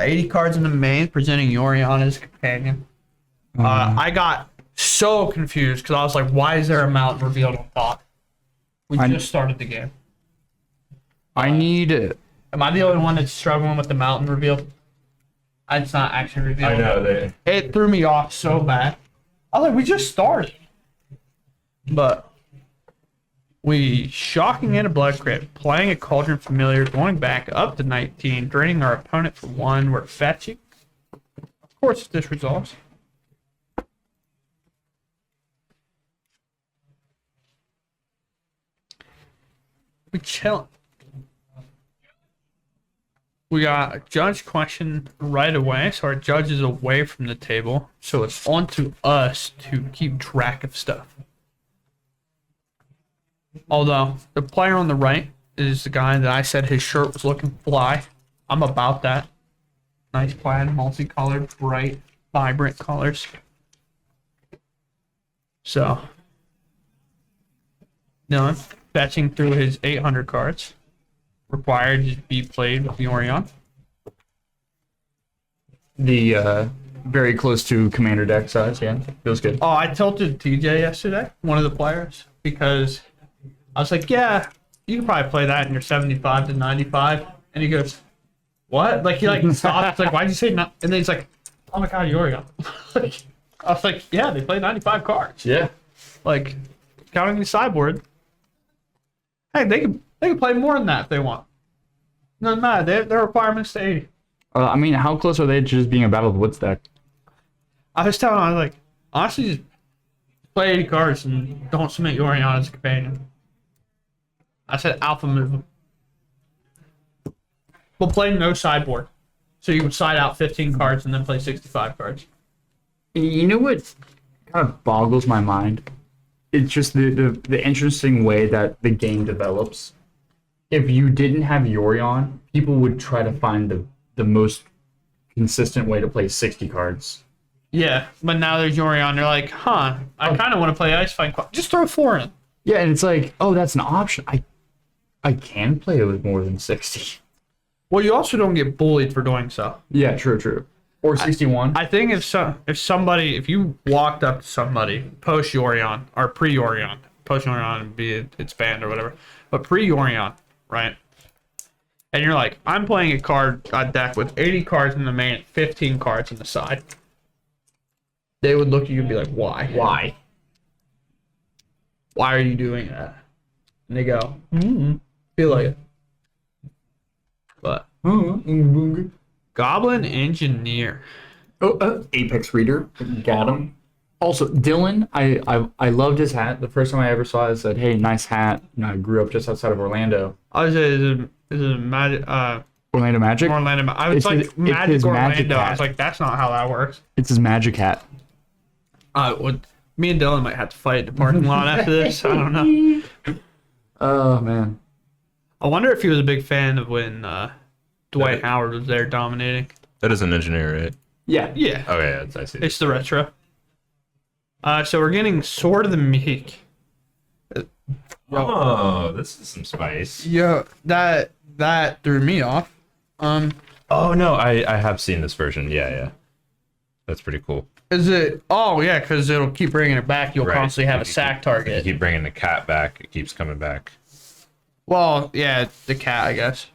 80 cards in the main, presenting Yorion as a companion. I got so confused because I was like, why is there a mountain revealed on top? We just started the game. I need... Am I the only one that's struggling with the mountain reveal? It's not actually revealed. I know. It threw me off so bad. I was like, we just started. But we shocking in a blood crypt, playing a Cauldron Familiar, going back up to 19, draining our opponent for 1. We're fetching. Of course, this resolves. We chill. We got a judge question right away, so our judge is away from the table, so it's on to us to keep track of stuff. Although, the player on the right is the guy that I said his shirt was looking fly. I'm about that. Nice plaid, multicolored, bright, vibrant colors. So, Dylan, fetching through his 800 cards. Required to be played with Yorion. The very close to commander deck size, yeah. Feels good. Oh, I tilted TJ yesterday, one of the players, because I was like, yeah, you can probably play that in your 75 to 95. And he goes, what? Like, he stops. Like, why'd you say not? And then he's like, oh my God, Yorion. I was like, yeah, they play 95 cards. Yeah. Like, counting the sideboard. Hey, they can play more than that if they want. Doesn't matter. Their requirements to 80. I mean, how close are they to just being a Battle of the Woods deck? I was telling him, I was like, honestly, just play 80 cards and don't submit Yorion as a companion. I said alpha move them. We'll play no sideboard. So you can side out 15 cards and then play 65 cards. You know what kind of boggles my mind? It's just the interesting way that the game develops. If you didn't have Yorion, people would try to find the most consistent way to play 60 cards. Yeah, but now there's Yorion. They're like, I kind of want to play Ice Fight. Just throw 4 in. Yeah, and it's like, oh, that's an option. I can play it with more than 60. Well, you also don't get bullied for doing so. Yeah, true. Or 61. I think if you walked up to somebody post Yorion or pre Yorion, post Yorion, be it's banned or whatever, but pre Yorion, right? And you're like, I'm playing a deck with 80 cards in the main, 15 cards in the side. They would look at you and be like, why? Why? Why are you doing that? And they go, feel like it. But Goblin Engineer. Apex Reader. Got him. Also, Dylan, I loved his hat. The first time I ever saw it, I said, hey, nice hat. I grew up just outside of Orlando. I was is it Magic? Orlando Magic? I was like, Magic Orlando. I was like, that's not how that works. It's his Magic hat. Me and Dylan might have to fight in the parking lot after this. I don't know. Oh, man. I wonder if he was a big fan of when Dwight Howard was there dominating. That is an engineer, right? Yeah. Oh, yeah, I see. It's the retro. So we're getting Sword of the Meek. Oh, this is some spice. Yeah, that threw me off. Oh, no, I have seen this version. Yeah. That's pretty cool. Is it? Oh, yeah, because it'll keep bringing it back. You'll constantly have a sack target. You keep bringing the cat back. It keeps coming back. Well, yeah, the cat, I guess.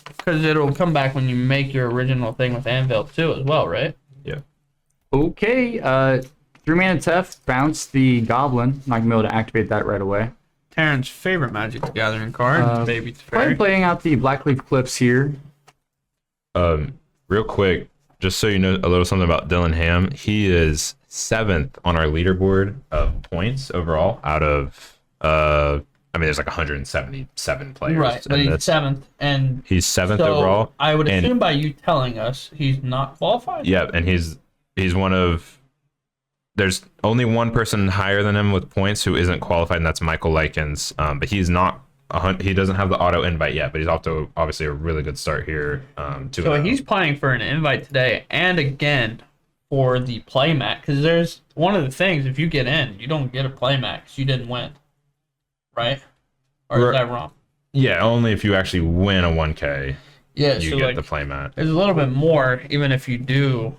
Because it'll come back when you make your original thing with Anvil, too, as well, right? Yeah. Okay, 3-mana Tef, bounce the Goblin. Not going to be able to activate that right away. Terran's favorite Magic the Gathering card, Baby Teferi. Playing out the Blackleaf Cliffs here. Real quick, just so you know a little something about Dylan Ham, he is 7th on our leaderboard of points overall out of there's like 177 players. Right, but he's 7th, and he's 7th overall. I would assume by you telling us he's not qualified. Yeah, and he's one of. There's only one person higher than him with points who isn't qualified, and that's Michael Likens. But he's not. He doesn't have the auto invite yet, but he's off to obviously a really good start here. So he's playing for an invite today, and again for the play mat, because there's one of the things, if you get in, you don't get a play mat because you didn't win, right? Or is that wrong? Yeah, only if you actually win a 1K. Yeah, you so get like the playmat. there's a little bit more, even if you do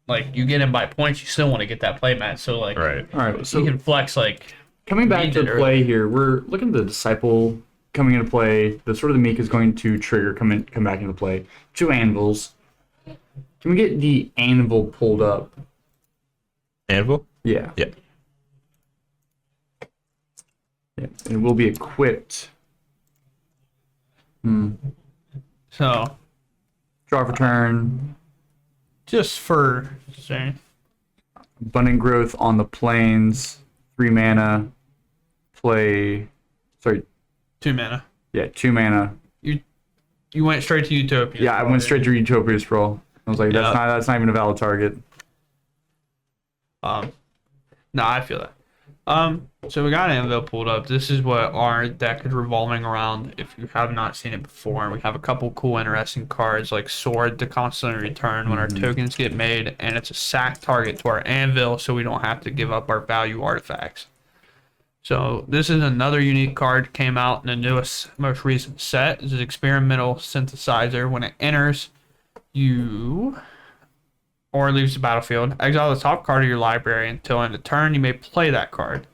like you get in by points, you still want to get that playmat. So like Right. All right, you so can flex like coming back Need to it play early. here, we're looking at the disciple coming into play. The Sword of the Meek is going to trigger come back into play. 2 anvils. Can we get the anvil pulled up? Anvil? Yeah. Yeah. Yeah. And it will be equipped. so Draw for turn. just for saying. Abundant growth on the plains. 3 mana. Play. Sorry. 2 mana. Yeah, 2 mana. You went straight to Utopia. Yeah, I went straight to Utopia Scroll. I was like, Yeah. that's not even a valid target. No, I feel that. So we got Anvil pulled up. This is what our deck is revolving around. If you have not seen it before, we have a couple cool, interesting cards like Sword to constantly return when our tokens get made, and it's a sack target to our Anvil, so we don't have to give up our value artifacts. So this is another unique card. Came out in the newest, most recent set. This is experimental synthesizer. When it enters, you or leaves the battlefield, exile the top card of your library until end of turn. You may play that card.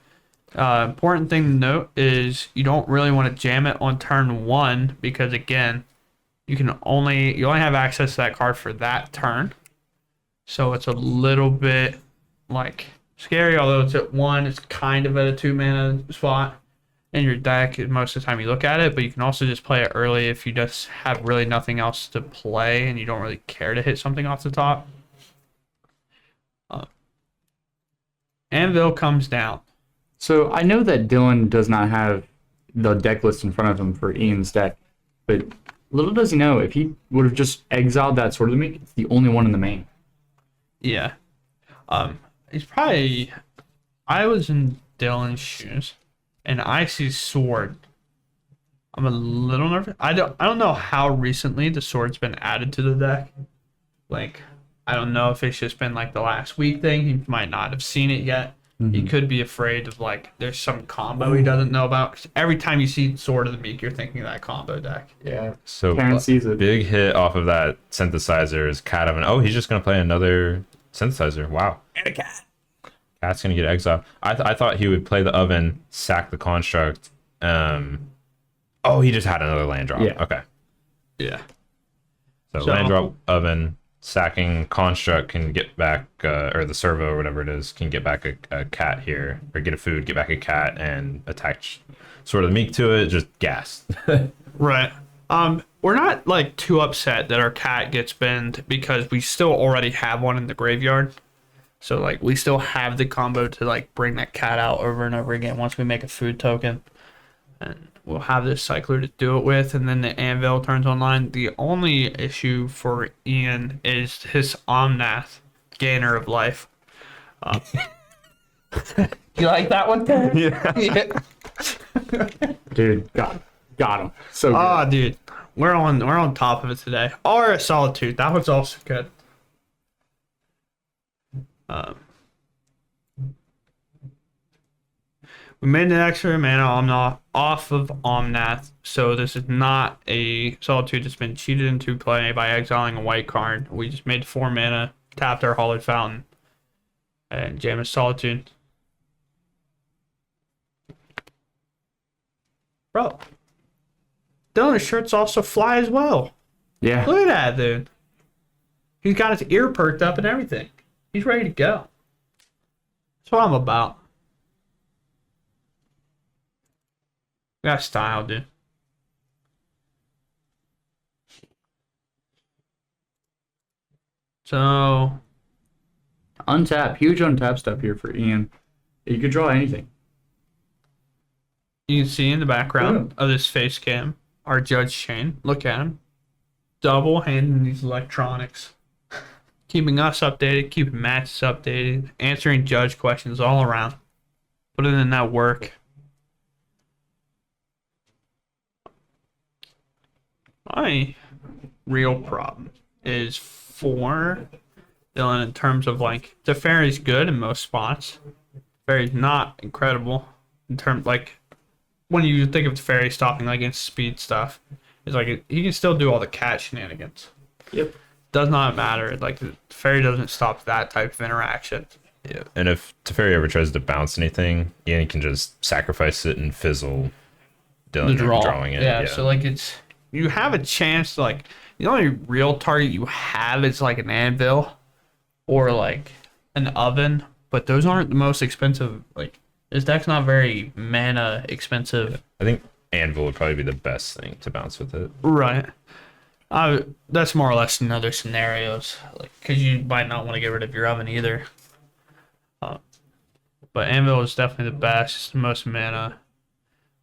Important thing to note is you don't really want to jam it on turn 1 because again, you only have access to that card for that turn. So it's a little bit like scary, although it's at 1, it's kind of at a 2 mana spot in your deck most of the time you look at it, but you can also just play it early if you just have really nothing else to play and you don't really care to hit something off the top. Anvil comes down. So I know that Dylan does not have the deck list in front of him for Ian's deck, but little does he know, if he would have just exiled that Sword of the Meek, it's the only one in the main. Yeah. He's probably. I was in Dylan's shoes, and I see Sword. I'm a little nervous. I don't know how recently the Sword's been added to the deck. Like, I don't know if it's just been like the last week thing. He might not have seen it yet. He could be afraid of like there's some combo he doesn't know about. 'Cause every time you see Sword of the Meek, you're thinking of that combo deck. Yeah. So Karen sees it. big hit off of that synthesizer is Cat Oven. Oh, he's just gonna play another synthesizer. Wow. And a cat. Cat's gonna get exiled. I thought he would play the oven, sack the construct. Oh, he just had another land drop. Yeah. Okay. Yeah. So, So- land drop, oven, sacking construct can get back, or the servo or whatever it is, can get back a cat here, or get a food, get back a cat, and attach Sword of the Meek to it. Just gas. Right. We're not like too upset that our cat gets banned because we still already have one in the graveyard. So like we still have the combo to like bring that cat out over and over again once we make a food token. And we'll have this cycler to do it with, and then the Anvil turns online. The only issue for Ian is his Omnath, Gainer of Life. You like that one? Yeah. Dude, got him. So good. Oh, dude, we're on top of it today. Or Solitude, that was also good. We made an extra mana off of Omnath, so this is not a Solitude that's been cheated into play by exiling a white card. We just made 4 mana, tapped our Hallowed Fountain, and jammed a Solitude. Bro, Dylan's shirts also fly as well. Yeah. Look at that, dude. He's got his ear perked up and everything. He's ready to go. That's what I'm about. Got style, dude. So, Untap. Huge untap step here for Ian. You could draw anything. you can see in the background of this face cam our Judge Chain. Look at him. Double handing these electronics. Keeping us updated, keeping matches updated, answering judge questions all around. Putting in that work. My real problem is for Dylan in terms of like Teferi's good in most spots. Teferi's not incredible in terms like when you think of Teferi stopping like against speed stuff. It's like he can still do all the cat shenanigans. Yep. Does not matter. Like the Teferi doesn't stop that type of interaction. Yeah, and if Teferi ever tries to bounce anything, Ian can just sacrifice it and fizzle Dylan drawing it. Yeah, so like you have a chance to like the only real target you have is like an anvil or like an oven, but those aren't the most expensive. Like this deck's not very mana expensive. I think Anvil would probably be the best thing to bounce with it. Right. That's more or less in other scenarios, like because you might not want to get rid of your oven either. But Anvil is definitely the best, most mana.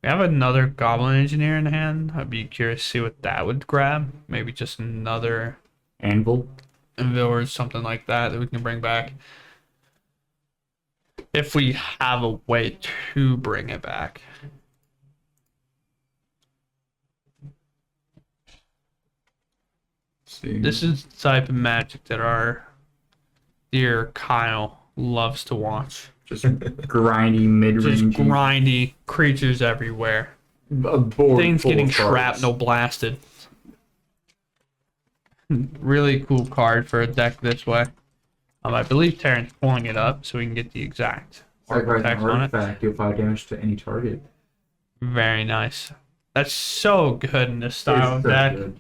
We have another Goblin Engineer in hand. I'd be curious to see what that would grab. Maybe just another Anvil. Anvil or something like that we can bring back. If we have a way to bring it back. See. This is the type of Magic that our dear Kyle loves to watch. Just grindy, mid-range. Just grindy creatures everywhere. Things getting shrapnel blasted. Really cool card for a deck this way. I believe Terran's pulling it up so we can get the exact text on it. Deal 5 damage to any target. Very nice. That's so good in this style of It's so deck. good.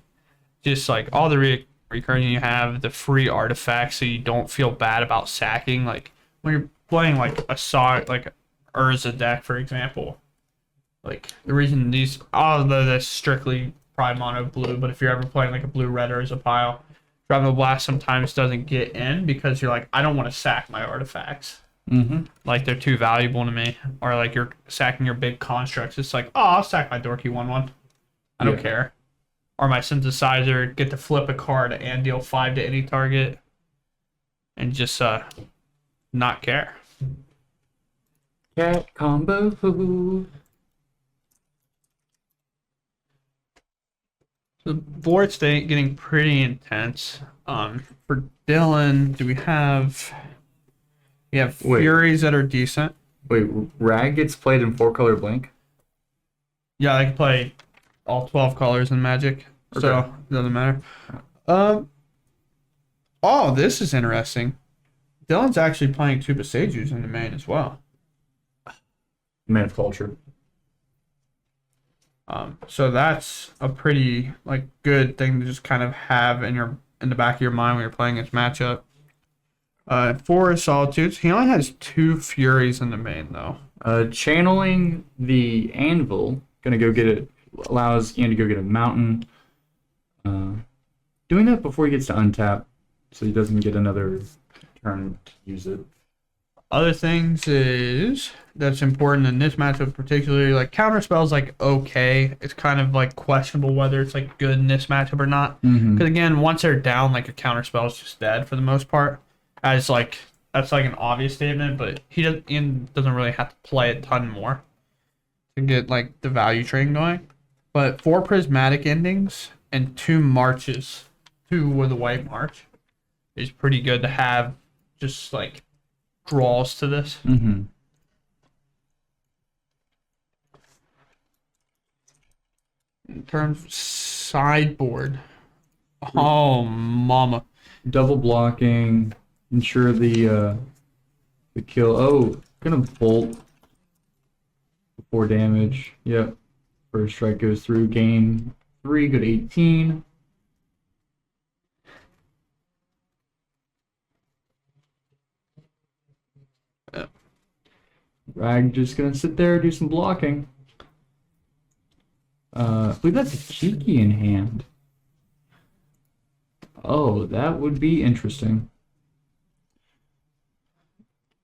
Just like all the recursion you have, the free artifacts, so you don't feel bad about sacking. Like when you're playing like a Urza deck, for example. Like the reason these, although that's strictly probably mono blue, but if you're ever playing like a blue red Urza pile, Shrapnel Blast sometimes doesn't get in because you're like, I don't want to sack my artifacts. Mm-hmm. Like they're too valuable to me, or like you're sacking your big constructs. It's like, oh, I'll sack my dorky 1/1. I don't care. Or my synthesizer, get to flip a card and deal 5 to any target, and just not care. Cat combo. The board state getting pretty intense. For Dylan, do we have? We have Furies that are decent. Wait, Rag gets played in 4-color blink? Yeah, I can play all 12 colors in Magic, so it doesn't matter. Oh, this is interesting. Dylan's actually playing two Besagers in the main as well. Man of Culture. So that's a pretty like good thing to just kind of have in the back of your mind when you're playing this matchup. For Solitudes, he only has 2 Furies in the main though. Channeling the Anvil, gonna go get it, allows Ian to go get a mountain. Doing that before he gets to untap, so he doesn't get another turn to use it. Other things is that's important in this matchup, particularly like counter spells. Like okay, it's kind of like questionable whether it's like good in this matchup or not. Because again, once they're down, like a counter spell is just dead for the most part. As like that's like an obvious statement, but Ian doesn't really have to play a ton more to get like the value train going. But 4 prismatic endings and 2 marches, 2 with a white march, is pretty good to have. Just like draws to this. Mm-hmm. In terms of sideboard, oh mama, Double blocking, ensure the kill. Oh, gonna bolt before damage. Yep. First strike goes through. Gain 3. Good 18. Rag just gonna sit there, do some blocking. I believe that's a Kiki in hand. Oh, that would be interesting.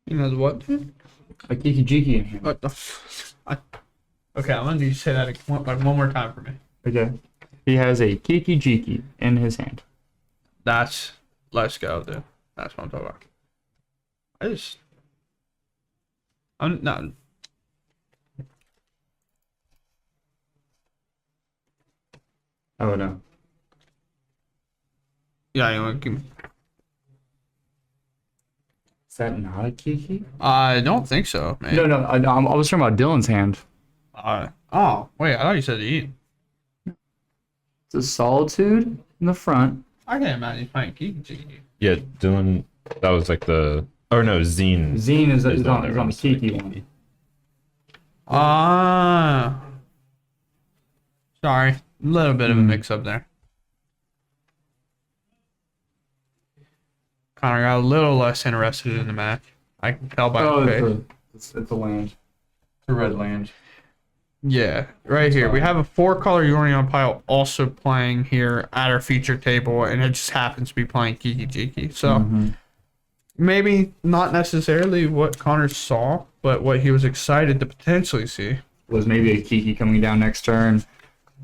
you know what? A Kiki Jiki in hand. What the? Okay, I'm gonna need you to say that one more time for me. Okay. He has a Kiki Jiki in his hand. Let's go, dude. That's what I'm talking about. I'm not. Oh no. Yeah, you want to give me. Is that not a Kiki? I don't think so, man. No, I was talking about Dylan's hand. Oh, wait, I thought you said eat. It's a Solitude in the front. I can't imagine you playing Kiki. Yeah, Dylan. That was like the. Or no, Zine. Zine is the on that the runs the Kiki one. Ah. Sorry. A little bit of a mix up there. Connor got a little less interested in the match. I can tell by his face. It's a land. It's a red land. Yeah, right here. We have a 4-color Yorion pile also playing here at our feature table, and it just happens to be playing Kiki Jiki. So maybe not necessarily what Connor saw, but what he was excited to potentially see. Was maybe a Kiki coming down next turn,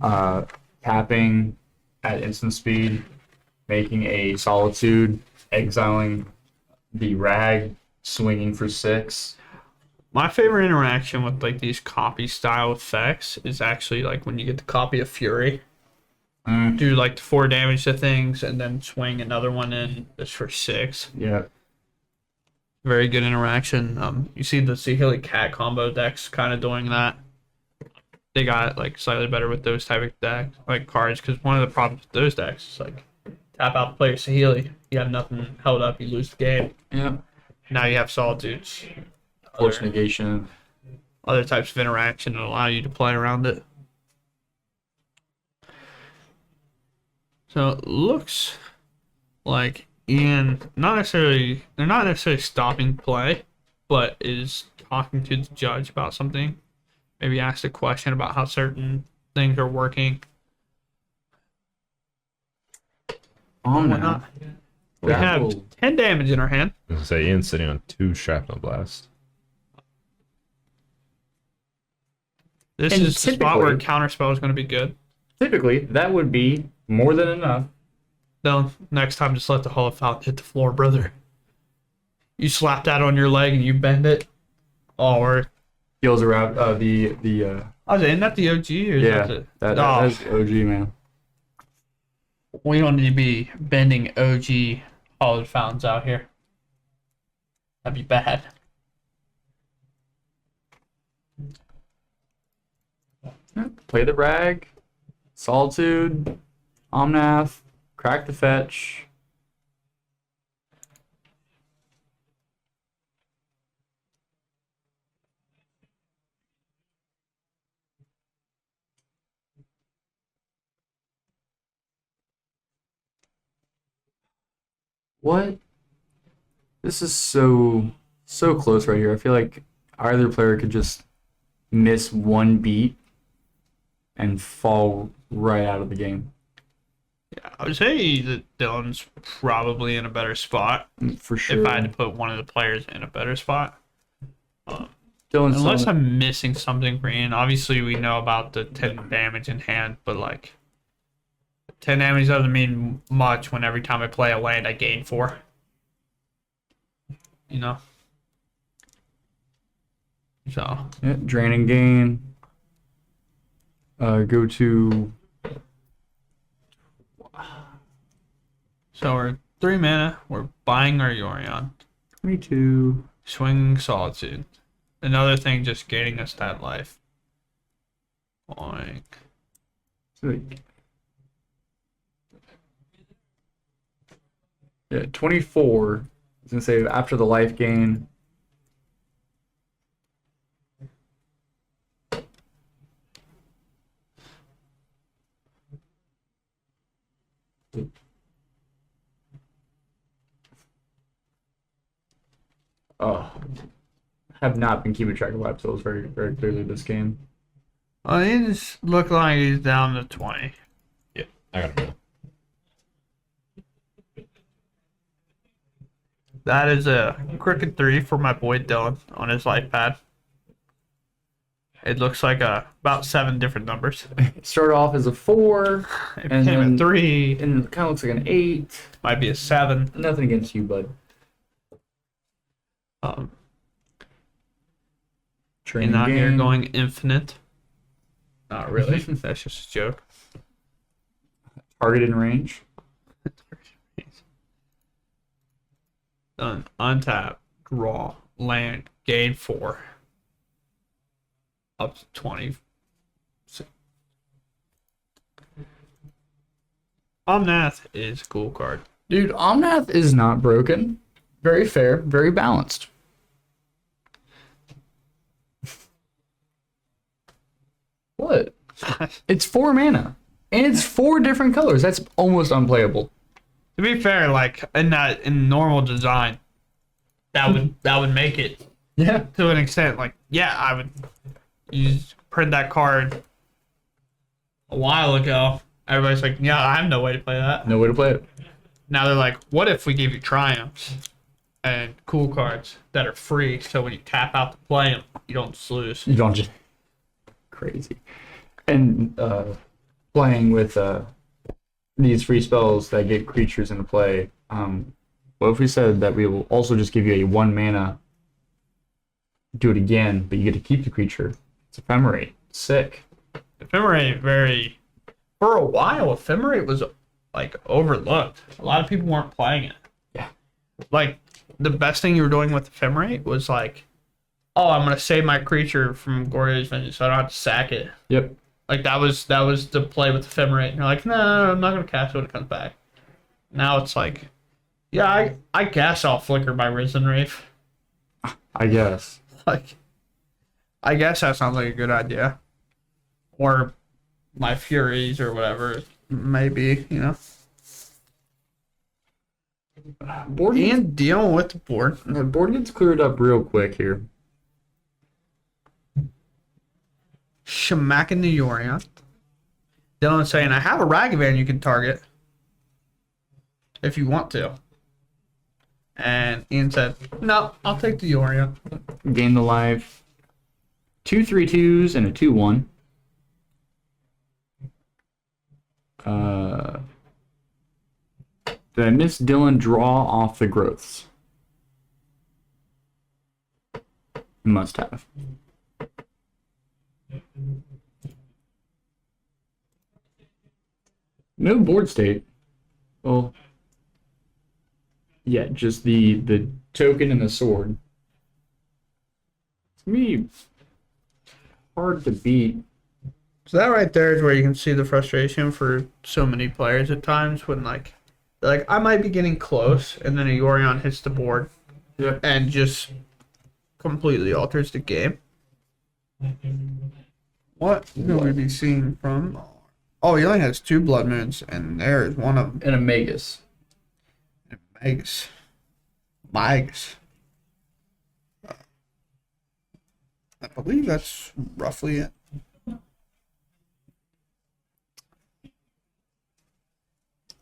tapping at instant speed, making a Solitude, exiling the Rag, swinging for 6. My favorite interaction with like these copy style effects is actually like when you get the copy of Fury. Do like the 4 damage to things and then swing another one in just for 6. Yeah. Very good interaction. You see the Sahili Cat combo decks kind of doing that. They got like slightly better with those type of decks, like cards, because one of the problems with those decks is like tap out the player Sahili, you have nothing held up, you lose the game. Yeah. Now you have Solitudes. Force negation. Other types of interaction that allow you to play around it. So it looks like they're not necessarily stopping play, but is talking to the judge about something. Maybe asked a question about how certain things are working. Whatnot. We have 10 damage in our hand. I was gonna say Ian's sitting on 2 Shrapnel Blast. This And is the spot where a typically- counterspell is going to be good. Typically, that would be more than enough. No, next time just let the Hall of Falcon hit the floor, brother. You slap that on your leg and you bend it. Oh, or Heals around I was isn't that the OG or is yeah, that that's OG, man. we don't need to be bending OG Hall of Fountains out here. That'd be bad. Play the Rag, Solitude, Omnath, crack the fetch. What? This is so close right here. I feel like either player could just miss one beat and fall right out of the game. Yeah, I would say that Dylan's probably in a better spot. For sure. If I had to put one of the players in a better spot. Dylan's Unless I'm missing something for Ian. Obviously, we know about the 10 damage in hand, but like 10 damage doesn't mean much when every time I play a land I gain 4. You know? So, yeah, drain and gain. Go to we're 3 mana. We're buying our Yorion. 22. Swinging Solitude. Another thing just gaining us that life. Like, Yeah, 24. I was gonna say after the life gain. Oh, have not been keeping track of life totals very clearly this game. he just look like he's down to 20. Yeah, I got him. That is a crooked 3 for my boy Dylan on his life pad. It looks like about 7 different numbers. Start off as a 4, It and became then a 3. and it kind of looks like an 8. Might be a 7. Nothing against you, bud. You're Training not here game. going infinite. Not really. That's just a joke. Target in range. Done. Untap. Draw. Land. Gain 4. Up to 20. Omnath is a cool card. Dude, Omnath is not broken. Very fair, very balanced. What? It's 4 mana. And it's 4 different colors. That's almost unplayable. To be fair, like in normal design, that would make it Yeah. to an extent. Like, yeah, I would use print that card a while ago. Everybody's like, yeah, I have no way to play that. No way to play it. Now they're like, what if we gave you triumphs and cool cards that are free, so when you tap out to play them, you don't just lose. You don't just... Crazy. And playing with these free spells that get creatures into play, what if we said that we will also just give you a 1 mana, do it again, but you get to keep the creature? It's Ephemerate. Sick. Ephemerate for a while, Ephemerate was like overlooked. A lot of people weren't playing it. Yeah. Like the best thing you were doing with Ephemerate was like, oh, I'm gonna save my creature from Glorious Vengeance, so I don't have to sack it. Yep. Like that was the play with Ephemerate. And you're like, no, I'm not gonna cast it when it comes back. Now it's like, yeah, I guess I'll flicker my Risen Reef. I guess. Like, I guess that sounds like a good idea. Or my Furies or whatever, maybe, you know. Board gets, And dealing with the board. the board gets cleared up real quick here. Shamacking the Yorion. Dylan's saying, I have a Ragavan you can target if you want to. And Ian said, no, I'll take the Yorion. Gain the life. 2 3/2s and a 2/1. Did I miss Dylan draw off the growths? Must have. No board state. Well, yeah, just the token and the sword. It's gonna be hard to beat. So that right there is where you can see the frustration for so many players at times when they're like, I might be getting close, and then a Yorion hits the board Yeah. and just completely alters the game. What will we be seeing from? Oh, he only has 2 Blood Moons, and there is one of them. And a Magus. Magus. Magus. I believe that's roughly it.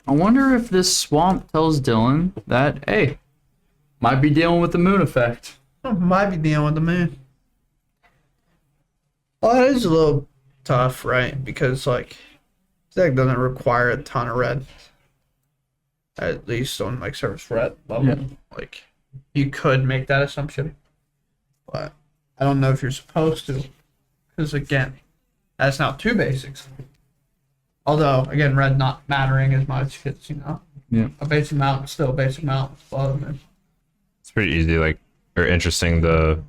I wonder if this swamp tells Dylan that, hey, might be dealing with the moon effect. Might be dealing with the moon. Well, that is a little tough, right? Because, like, this deck doesn't require a ton of red. At least on, like, surface red level. Yeah. Like, you could make that assumption. But I don't know if you're supposed to. Because, again, that's now 2 basics. Although, again, red not mattering as much because, you know, Yeah. a basic mount is still a basic mount. It's pretty easy, or interesting. The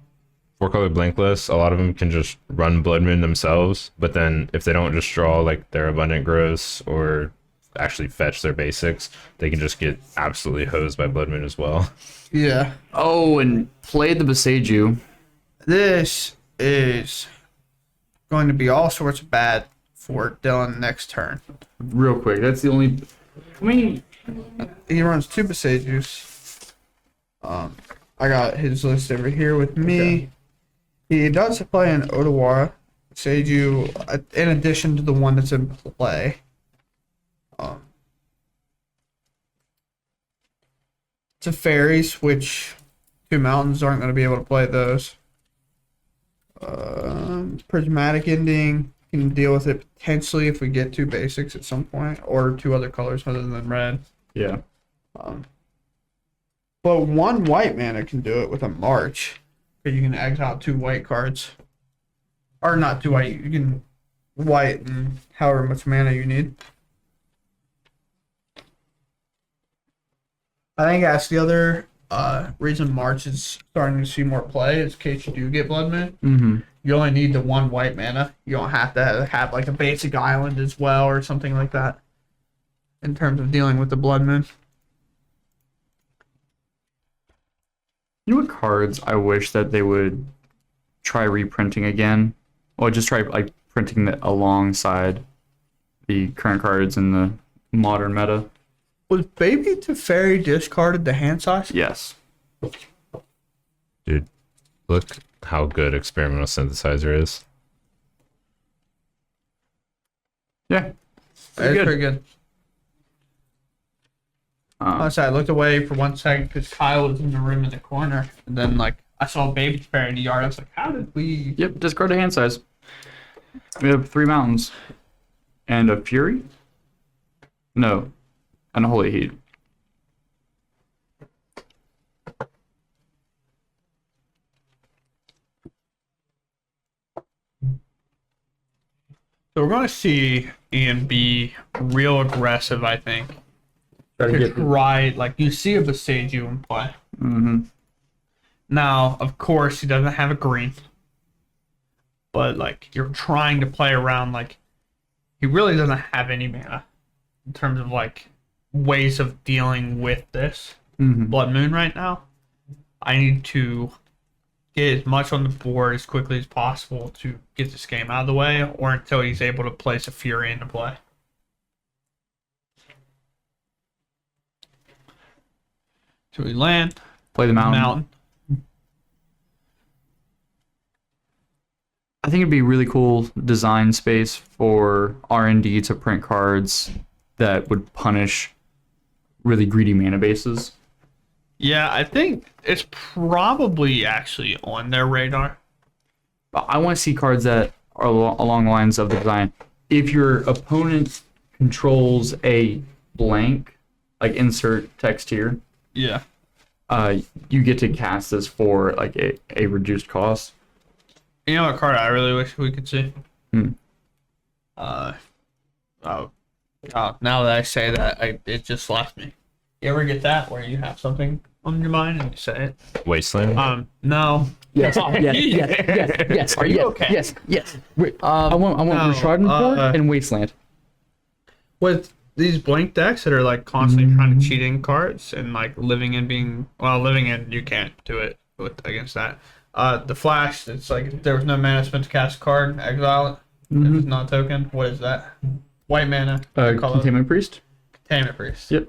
4-color blankless, a lot of them can just run Blood Moon themselves, but then if they don't just draw like their Abundant Growths or actually fetch their basics, they can just get absolutely hosed by Blood Moon as well. Yeah. Oh, and play the Beseiju. This is going to be all sorts of bad for Dylan next turn. Real quick, that's the only... I mean, He runs 2 Besejus. I got his list over here with me. Okay. He does play an Odawara Beseju in addition to the one that's in play. It's a fairies, which 2 mountains aren't going to be able to play those. Prismatic Ending. Can deal with it potentially if we get 2 basics at some point, or 2 other colors other than red. yeah. But 1 white mana can do it with a March. Because you can exile 2 white cards. Or not 2 white, you can white and however much mana you need. I think that's the other reason March is starting to see more play is in case you do get Blood Moon. Mm-hmm. You only need the 1 white mana. You don't have to have like a basic island as well or something like that. in terms of dealing with the Blood Moon. You know what cards I wish that they would try reprinting again? Or just try like printing it alongside the current cards in the modern meta? Was Baby Teferi discarded the hand size? Yes. Dude, look how good Experimental Synthesizer is. Yeah. That's pretty good. Honestly, I looked away for 1 second because Kyle was in the room in the corner, and then like I saw Baby Teferi in the yard. I was like, "How did we?" Yep, discard a hand size. We have 3 mountains. And a Fury? No. And a Holy Heat. So we're going to see Ian be real aggressive, I think. Try to To get try, like, you see a Besaju in play. Mm-hmm. Now, of course, he doesn't have a green. But, like, you're trying to play around, like, he really doesn't have any mana in terms of, like, ways of dealing with this Mm-hmm. Blood Moon right now. I need to get as much on the board as quickly as possible to get this game out of the way, or until he's able to place a Fury into play. So we land, Play the mountain. mountain. I think it'd be a really cool design space for R&D to print cards that would punish really greedy mana bases. Yeah, I think it's probably actually on their radar. But I want to see cards that are along the lines of the design. If your opponent controls a blank, like insert text here, Yeah. you get to cast this for like a reduced cost. You know what card I really wish we could see? Hmm. Oh, now that I say that, it just left me. You ever get that where you have something on your mind and you say it? Wasteland? No. Yes, yes. Are you okay? Yes. Wait, I want no, Schadenfort and Wasteland. With these blank decks that are like constantly trying to cheat in cards and like living in, you can't do it against that. The flash, it's like if there was no mana spent to cast a card, exile it. If it's not a token, what is that? White mana. Containment Priest? Containment Priest. Yep.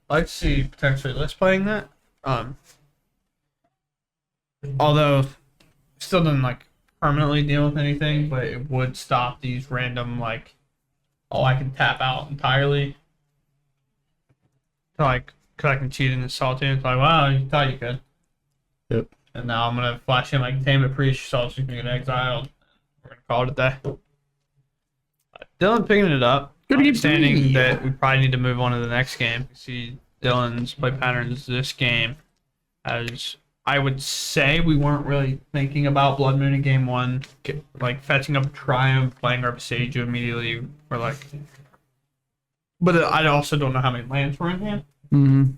I'd like to see potentially list playing that. Although still doesn't like permanently deal with anything, but it would stop these random like, oh, I can tap out entirely. Like, cause I can cheat in the Saltine. It's like, wow, you thought you could. Yep. And now I'm gonna flash in my Containment Priest, so it's gonna get exiled. We're gonna call it a day. Dylan picking it up. Good to get Understanding three. that we probably need to move on to the next game. We see Dylan's play patterns this game, as I would say we weren't really thinking about Blood Moon in game one, like fetching up a Triumph, playing our Besage immediately. We're like, but I also don't know how many lands were in hand. Mm-hmm.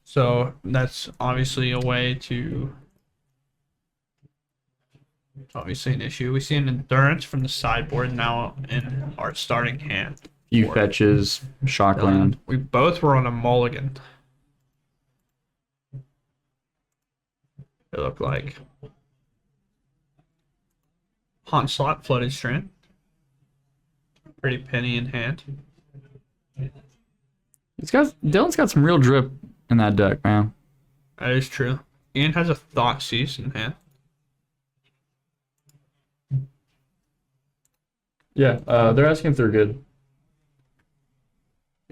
So that's obviously a way to. Obviously an issue. We see an endurance from the sideboard now in our starting hand. Few Or- fetches, Shockland. We both were on a mulligan. It looked like Haunt Slot, Flooded Strand. Pretty penny in hand. Dylan's got some real drip in that deck, man. That is true. Ian has a Thought Seize in hand. Yeah, they're asking if they're good.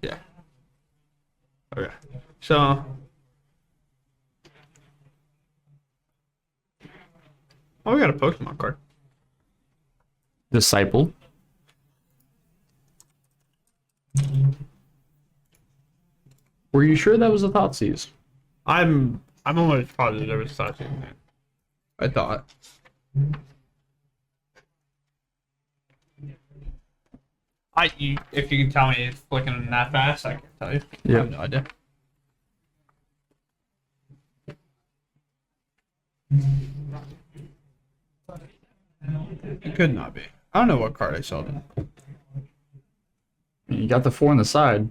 Yeah. Okay. So. Oh, we got a Pokemon card. Disciple. Were you sure that was a Thoughtseize? I'm almost positive there was Thought Seize in hand. I thought. If you can tell me it's flicking that fast, I can tell you. Yeah. I have no idea. It could not be. I don't know what card I saw then. You got the 4 on the side,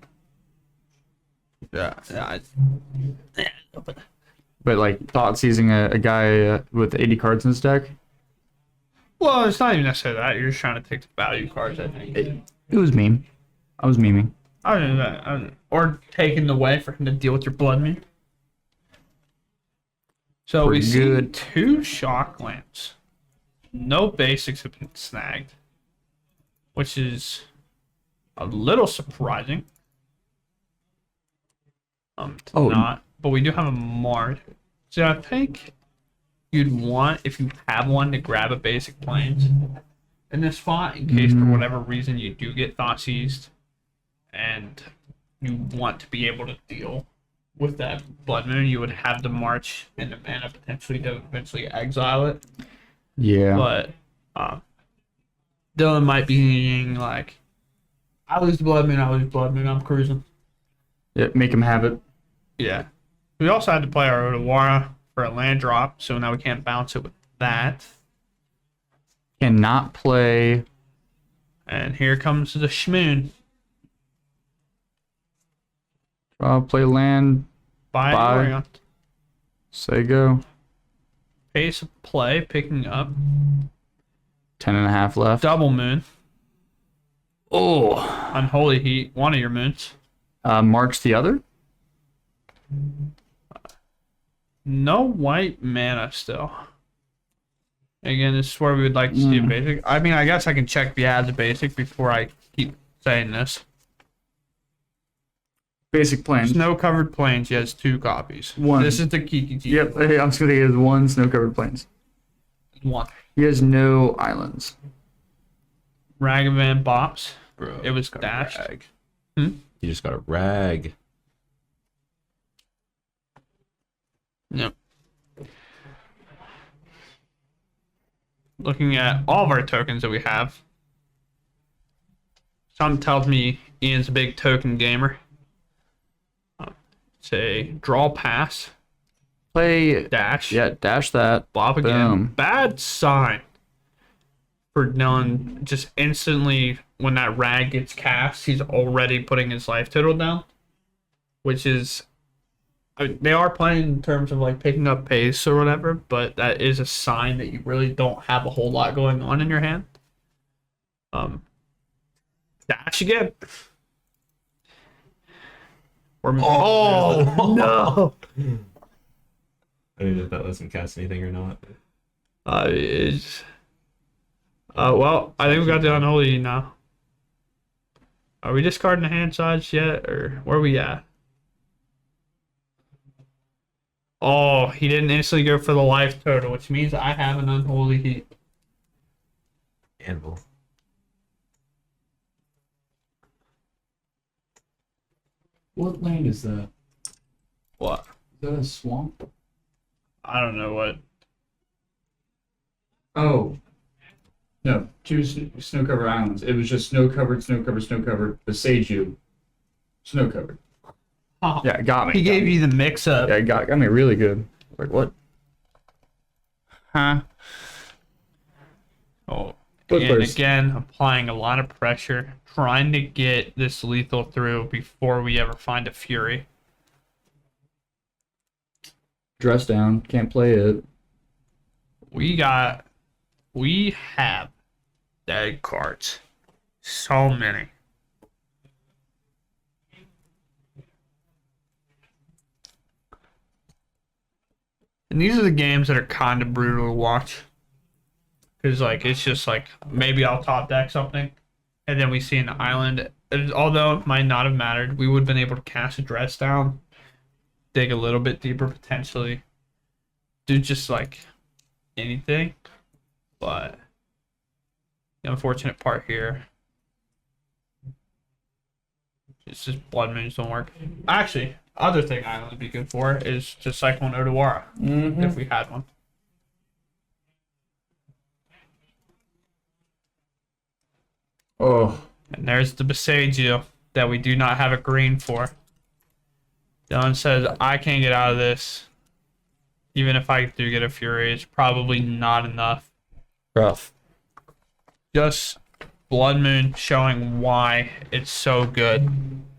Yeah. but like thoughts using a guy with 80 cards in his deck. Well, it's not even necessarily that. You're just trying to take the value cards, I think. It was meme. I was memeing. Other than that, or taking the way for him to deal with your blood moon. So we Pretty see good. 2 shock lamps. No basics have been snagged, which is a little surprising. Oh. Not, but we do have a Mard. So I think you'd want, if you have one, to grab a basic planes in this spot in case for whatever reason you do get thought seized and you want to be able to deal with that blood moon. You would have to march and the mana potentially to eventually exile it. Yeah. But Dylan might be thinking like, I lose the blood moon, I'm cruising. Yeah, make him have it. Yeah. We also had to play our Odawara for a land drop, so now we can't bounce it with that. Cannot play. And here comes the Shmoon. Play land. By Bye. Yorion. Say go. Pace of play, picking up. 10.5 left. Double moon. Oh. Unholy Heat, one of your moons. Marks the other. No white mana still. Again, this is where we would like to see a basic. I mean, I guess I can check if he has a basic before I keep saying this. Basic plan. Snow-covered plains, he has 2 copies. One. This is the Kiki. Yep. Hey, I'm just gonna say he has 1 snow-covered plains. 1. He has no islands. Ragavan Bops. Bro, It was got a dashed. rag. Hmm? You just got a rag. Yep. Looking at all of our tokens that we have. Something tells me Ian's a big token gamer. Say draw pass, Play. dash, Yeah, dash that. bob again. Boom. Bad sign for Dylan. Just instantly when that rag gets cast, he's already putting his life total down. Which is, I mean, they are playing in terms of like picking up pace or whatever, but that is a sign that you really don't have a whole lot going on in your hand. Dash again. Oh no! I don't know if that lets him cast anything or not. Well, I think we got the unholy now. Are we discarding the hand size yet, or where are we at? Oh, he didn't instantly go for the life total, which means I have an unholy heat. Anvil. What land is that? What? Is that a swamp? I don't know what. Oh. No, 2 snow-covered islands. It was just snow-covered, snow-covered, snow-covered. The Seiju. Snow-covered. Oh, Yeah, it got me. he gave you the mix-up. Yeah, it got me really good. Like, what? Huh? Oh. Both And players. again, applying a lot of pressure, trying to get this lethal through before we ever find a Fury. Dress down. Can't play it. We have dead cards. So many. And these are the games that are kind of brutal to watch. Because, like, it's just like, maybe I'll top deck something, and then we see an island. Although it might not have mattered, we would have been able to cast a dress down, dig a little bit deeper potentially, do just, like, anything. But the unfortunate part here is just blood moons don't work. Actually, other thing Island would be good for is to Cyclone Odawara, if we had one. Oh. And there's the Besagio that we do not have a green for. Dylan says, I can't get out of this. Even if I do get a Fury, it's probably not enough. Rough. Just Blood Moon showing why it's so good.